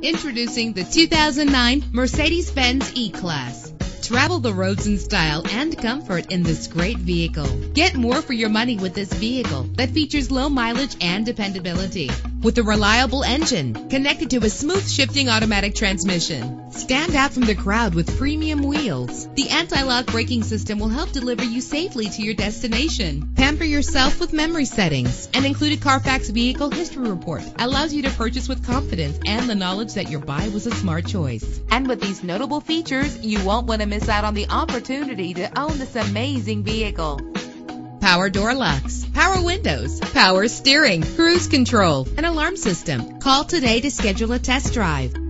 Introducing the 2009 Mercedes-Benz E-Class. Travel the roads in style and comfort in this great vehicle. Get more for your money with this vehicle that features low mileage and dependability. With a reliable engine connected to a smooth shifting automatic transmission. Stand out from the crowd with premium wheels. The anti-lock braking system will help deliver you safely to your destination. Pamper yourself with memory settings. An included Carfax Vehicle History Report allows you to purchase with confidence and the knowledge that your buy was a smart choice. And with these notable features, you won't want to miss out on the opportunity to own this amazing vehicle. Power door locks, power windows, power steering, cruise control, an alarm system. Call today to schedule a test drive.